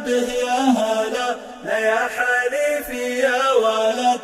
به يا هلا لا يا حليفي يا ولد.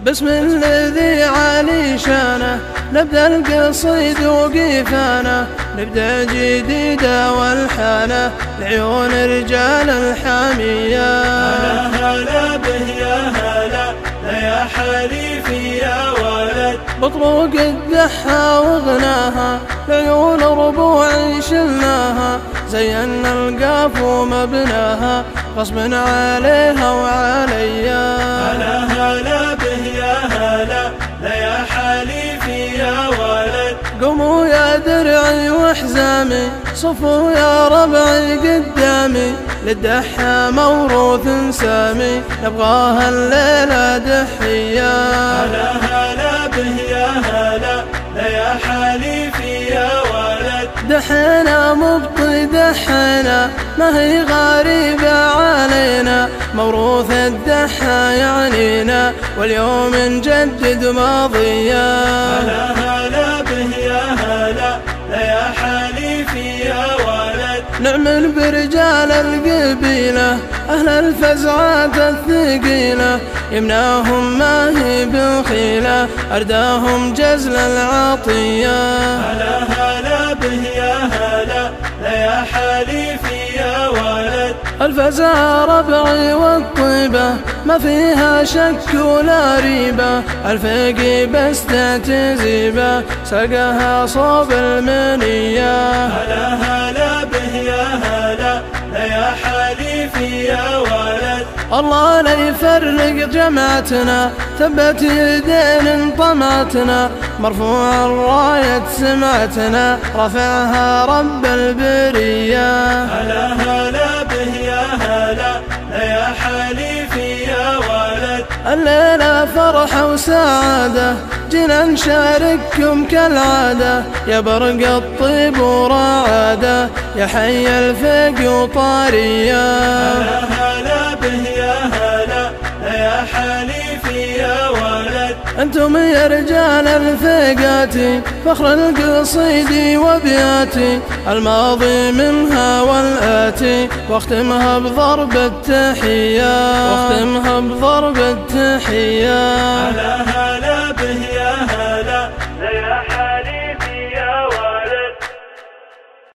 باسم الذي علي شانه نبدأ القصيد وقيفانه، نبدأ جديدة والحانه لعيون رجال الحامية. هلا هلا به يا هلا لا يا حليفي يا ولد. بطرق الدحى وغناها لعيون ربوع شلناها، زينا القاف ومبناها غصب عليها وعليا. هلا هلا به يا هلا لا يا حليفي يا ولد. قوموا يا درعي وحزامي صفوا يا ربعي قدامي، للدحى موروث سامي نبغاها الليلة دحية. هلا هلا به يا هلا لا يا حليفي يا ولد. دحينا مبطي دحينا ما هي غريبة علينا، موروث الدحى يعنينا واليوم نجدد ماضيا. هلا هلا به يا هلا لا يا حليفي يا ولد. نعمل برجال القبيلة أهل الفزعات الثقيلة، يمناهم ما هي بخيلة أرداهم جزل العطية. هلا هلا به يا هلا لا يا حليفي يا ولد. الفزع ربعي والطيبة ما فيها شك ولا ريبة، الفقي بس تزيبة سقها صوب المنية. هلا هلا به يا هلا لا يا حليفي يا ولد. الله لا يفرق جمعتنا ثبت يدين طمعتنا، مرفوع الراية سمعتنا رفعها رب البرية. هلا هلا به يا هلا لا يا حليفي يا ولد. الليلة فرح وسعادة جينا نشارككم كالعادة، يا برق الطيب ورعادة يا حي الفق وطارية. هلا هلا به يا هلا لا يا حليفي يا ولد. انتم يا رجال الفقاتي فخر القصيد وبياتي، الماضي منها والآتي واختمها بضرب التحية، واختمها بضرب التحية. هلا هلا